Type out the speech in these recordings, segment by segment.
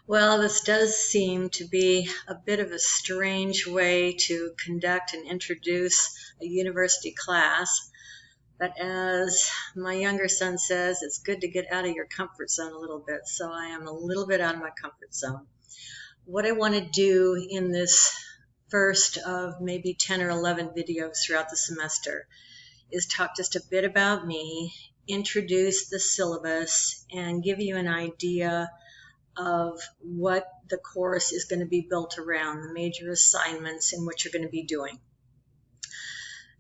Well, this does seem to be a bit of a strange way to conduct and introduce a university class, but as my younger son says, it's good to get out of your comfort zone a little bit, so I am a little bit out of my comfort zone. What I want to do in this first of maybe 10 or 11 videos throughout the semester is talk just a bit about me, introduce the syllabus, and give you an idea of what the course is going to be built around, the major assignments and what you're going to be doing.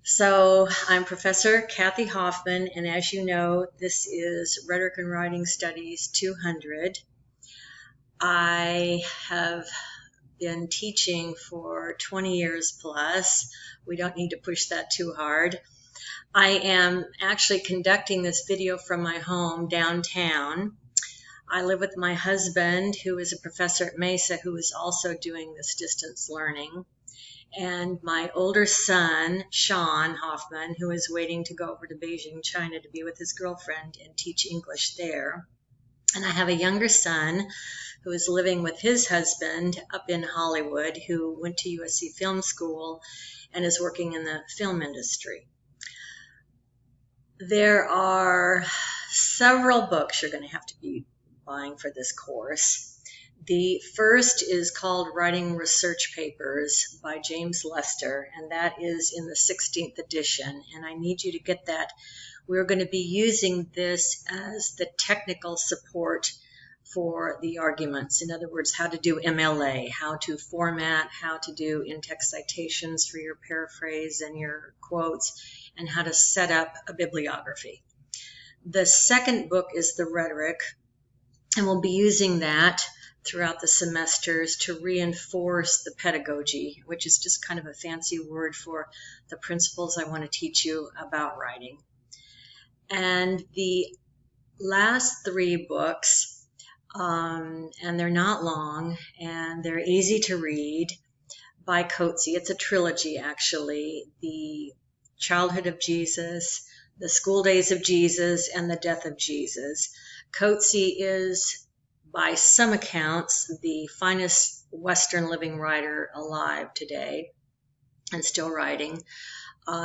So I'm Professor Kathy Hoffman, and as you know, this is Rhetoric and Writing Studies 200. I have been teaching for 20 years plus. We don't need to push that too hard. I am actually conducting this video from my home downtown. I live with my husband, who is a professor at Mesa, who is also doing this distance learning, and my older son, Sean Hoffman, who is waiting to go over to Beijing, China to be with his girlfriend and teach English there. And I have a younger son who is living with his husband up in Hollywood, who went to USC Film School and is working in the film industry. There are several books you're going to have to be buying for this course. The first is called Writing Research Papers by James Lester, and that is in the 16th edition, and I need you to get that. We're going to be using this as the technical support for the arguments. In other words, how to do MLA, how to format, how to do in-text citations for your paraphrase and your quotes, and how to set up a bibliography. The second book is the Rhetoric, and we'll be using that throughout the semesters to reinforce the pedagogy, which is just kind of a fancy word for the principles I want to teach you about writing. And the last three books, and they're not long, and they're easy to read, by Coetzee. It's a trilogy, actually. The Childhood of Jesus, The School Days of Jesus, and The Death of Jesus. Coetzee is, by some accounts, the finest Western living writer alive today and still writing.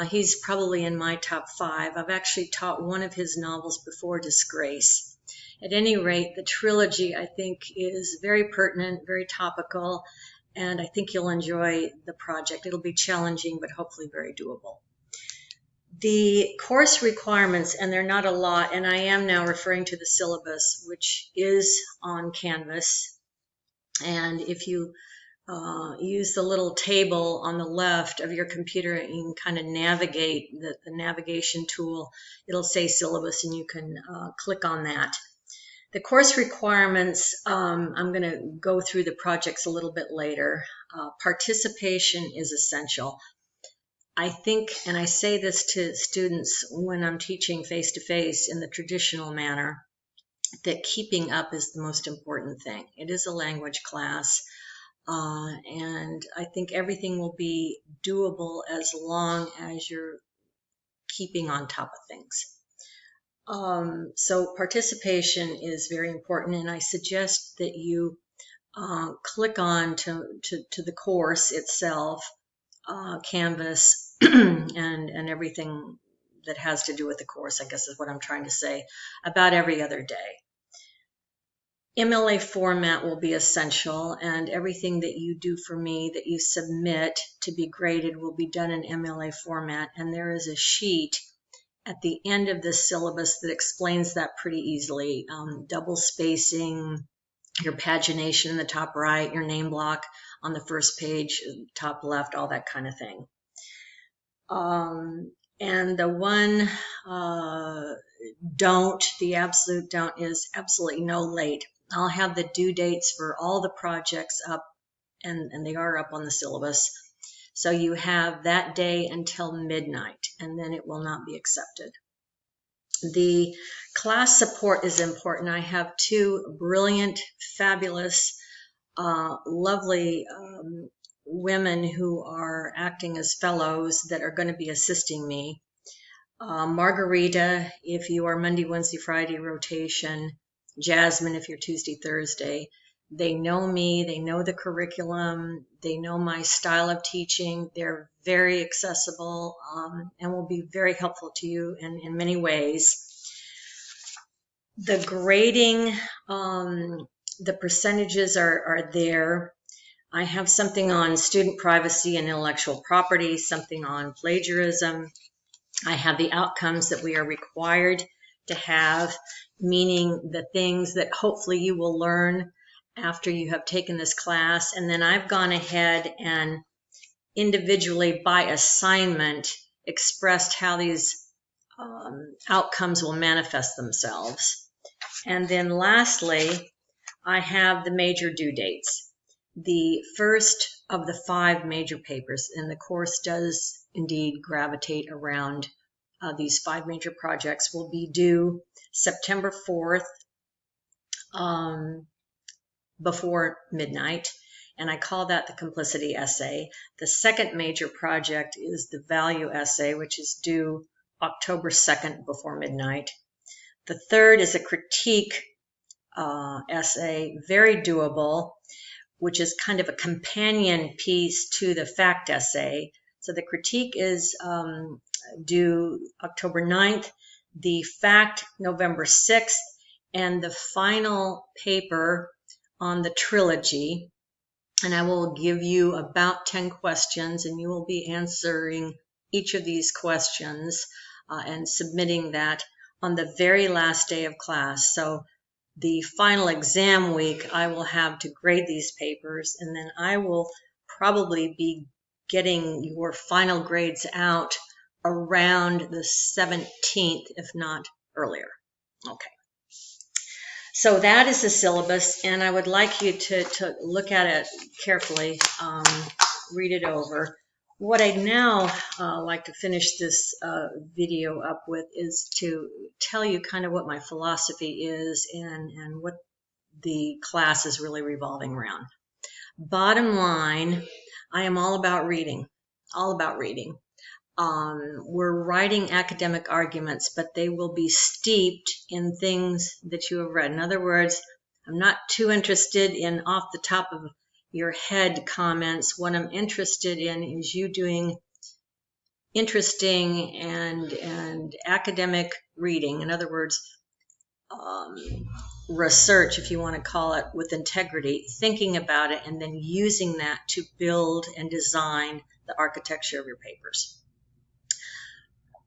He's probably in my top 5. I've actually taught one of his novels before, Disgrace. At any rate, the trilogy, I think, is very pertinent, very topical, and I think you'll enjoy the project. It'll be challenging, but hopefully very doable. The course requirements, and they're not a lot, and I am now referring to the syllabus, which is on Canvas. And if you use the little table on the left of your computer and you can kind of navigate the navigation tool, it'll say syllabus, and you can click on that. The course requirements, I'm going to go through the projects a little bit later. Participation is essential. I think, and I say this to students when I'm teaching face-to-face in the traditional manner, that keeping up is the most important thing. It is a language class, and I think everything will be doable as long as you're keeping on top of things. So participation is very important, and I suggest that you click on to the course itself, Canvas, and everything that has to do with the course, I guess is what I'm trying to say, about every other day. MLA format will be essential, and everything that you do for me that you submit to be graded will be done in MLA format, and there is a sheet at the end of this syllabus that explains that pretty easily. Double spacing, your pagination in the top right, your name block on the first page, top left, all that kind of thing. And the one the absolute don't is absolutely no late. I'll have the due dates for all the projects up, and they are up on the syllabus. So you have that day until midnight, and then it will not be accepted. The class support is important. I have 2 brilliant, fabulous, lovely women who are acting as fellows that are going to be assisting me. Margarita, if you are Monday, Wednesday, Friday rotation. Jasmine, if you're Tuesday, Thursday. They know me, they know the curriculum, they know my style of teaching. They're very accessible and will be very helpful to you in many ways. The grading, the percentages are there. I have something on student privacy and intellectual property, something on plagiarism. I have the outcomes that we are required to have, meaning the things that hopefully you will learn after you have taken this class. And then I've gone ahead and individually by assignment expressed how these outcomes will manifest themselves. And then lastly, I have the major due dates. The first of the 5 major papers, and the course does indeed gravitate around these 5 major projects, will be due September 4th before midnight, and I call that the complicity essay. The second major project is the value essay, which is due October 2nd before midnight. The third is a critique essay, very doable, which is kind of a companion piece to the fact essay. So the critique is due October 9th, the fact November 6th, and the final paper on the trilogy. And I will give you about 10 questions, and you will be answering each of these questions and submitting that on the very last day of class. So the final exam week, I will have to grade these papers, and then I will probably be getting your final grades out around the 17th, if not earlier. Okay. So that is the syllabus, and I would like you to look at it carefully, read it over. What I'd now like to finish this video up with is to tell you kind of what my philosophy is and what the class is really revolving around. Bottom line, I am all about reading, all about reading. We're writing academic arguments, but they will be steeped in things that you have read. In other words, I'm not too interested in off the top of your head comments. What I'm interested in is you doing interesting and academic reading. In other words, research, if you want to call it, with integrity, thinking about it, and then using that to build and design the architecture of your papers.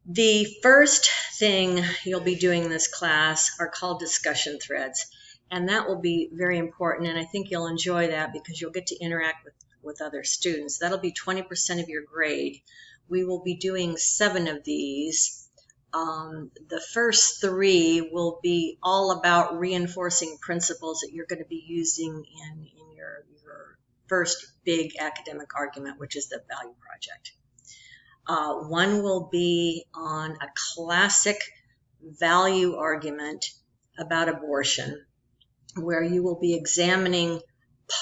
The first thing you'll be doing in this class are called discussion threads, and that will be very important, and I think you'll enjoy that because you'll get to interact with other students. That'll be 20% of your grade. We will be doing 7 of these. The first 3 will be all about reinforcing principles that you're going to be using in your first big academic argument, which is the value project. One will be on a classic value argument about abortion, where you will be examining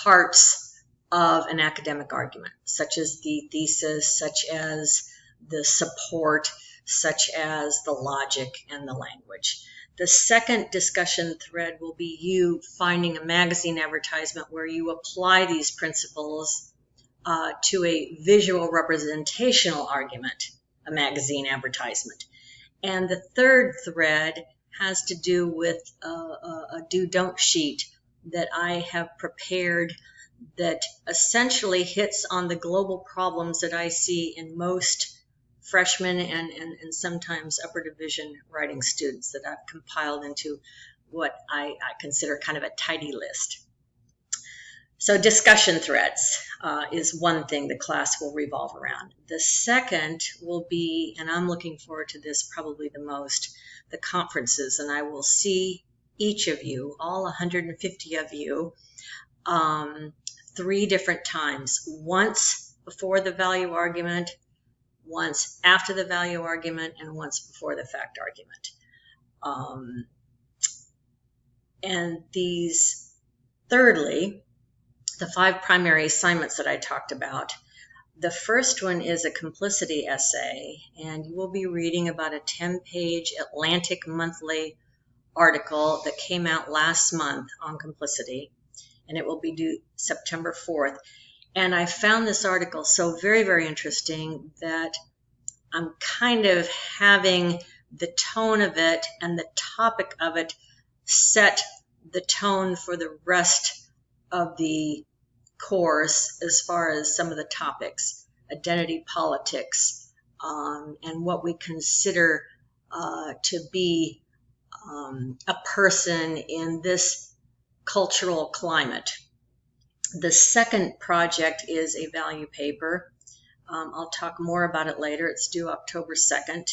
parts of an academic argument, such as the thesis, such as the support, such as the logic and the language. The second discussion thread will be you finding a magazine advertisement where you apply these principles to a visual representational argument, a magazine advertisement. And the third thread has to do with a do-don't sheet that I have prepared that essentially hits on the global problems that I see in most freshmen and sometimes upper division writing students that I've compiled into what I consider kind of a tidy list. So discussion threads is one thing the class will revolve around. The second will be, and I'm looking forward to this probably the most, the conferences, and I will see each of you, all 150 of you, 3 different times. Once before the value argument, once after the value argument, and once before the fact argument. And these, thirdly, the 5 primary assignments that I talked about. The first one is a complicity essay, and you will be reading about a 10-page Atlantic Monthly article that came out last month on complicity. and it will be due September 4th. And I found this article so very, very interesting that I'm kind of having the tone of it and the topic of it set the tone for the rest of the course as far as some of the topics, identity politics, and what we consider to be a person in this cultural climate. The second project is a value paper. I'll talk more about it later. It's due October 2nd.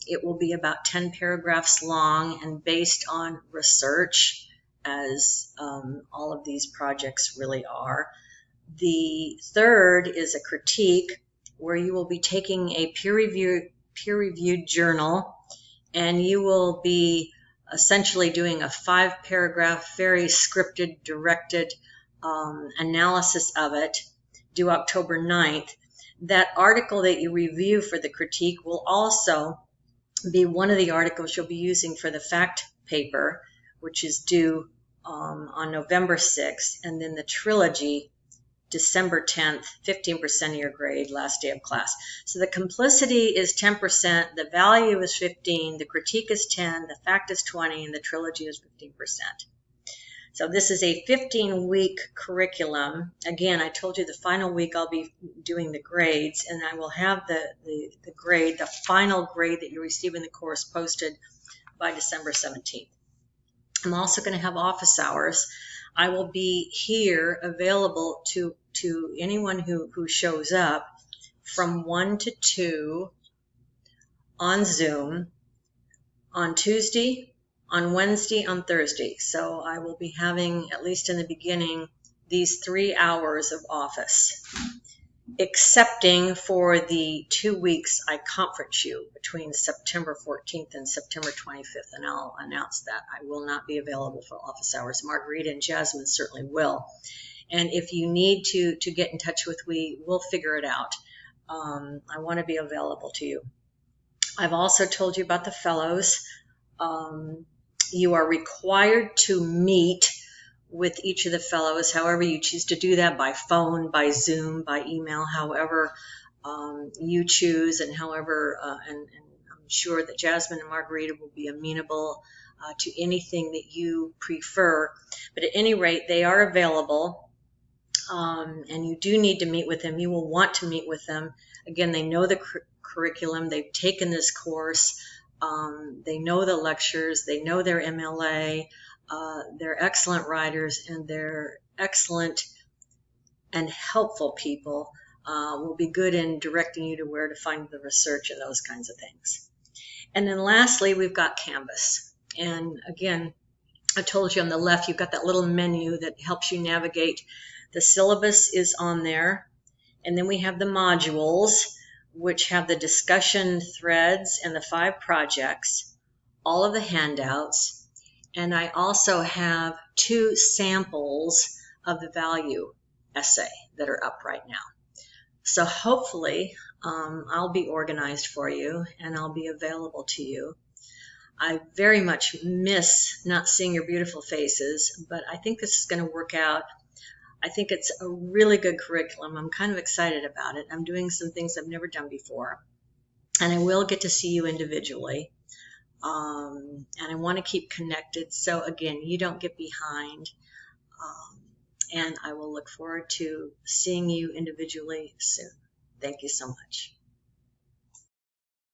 It will be about 10 paragraphs long and based on research, as all of these projects really are. The third is a critique where you will be taking a peer-reviewed journal, and you will be essentially doing a 5-paragraph, very scripted, directed analysis of it, due October 9th. That article that you review for the critique will also be one of the articles you'll be using for the fact paper, which is due on November 6th, and then the trilogy, December 10th, 15% of your grade, last day of class. So the complicity is 10%, the value is 15%, the critique is 10%, the fact is 20%, and the trilogy is 15%. So this is a 15-week curriculum. Again, I told you the final week I'll be doing the grades, and I will have the grade, the final grade that you receive in the course, posted by December 17th. I'm also going to have office hours. I will be here available to anyone who shows up from 1 to 2 on Zoom on Tuesday, on Wednesday, on Thursday. So I will be having, at least in the beginning, these 3 hours of office, excepting for the 2 weeks I conference you between September 14th and September 25th, and I'll announce that. I will not be available for office hours. Margarita and Jasmine certainly will. And if you need to get in touch with me, we'll figure it out. I want to be available to you. I've also told you about the fellows. You are required to meet with each of the fellows, however you choose to do that, by phone, by Zoom, by email, however you choose, and however, and I'm sure that Jasmine and Margarita will be amenable to anything that you prefer. But at any rate, they are available, and you do need to meet with them. You will want to meet with them. Again, they know the curriculum. They've taken this course. They know the lectures. They know their MLA. They're excellent writers, and they're excellent and helpful people. Will be good in directing you to where to find the research and those kinds of things. And then lastly, we've got Canvas. And again, I told you on the left, you've got that little menu that helps you navigate. The syllabus is on there. And then we have the modules, which have the discussion threads and the 5 projects, all of the handouts. And I also have 2 samples of the value essay that are up right now. So hopefully I'll be organized for you, and I'll be available to you. I very much miss not seeing your beautiful faces, but I think this is going to work out. I think it's a really good curriculum. I'm kind of excited about it. I'm doing some things I've never done before, and I will get to see you individually. And I want to keep connected, so again, you don't get behind. And I will look forward to seeing you individually soon. Thank you so much.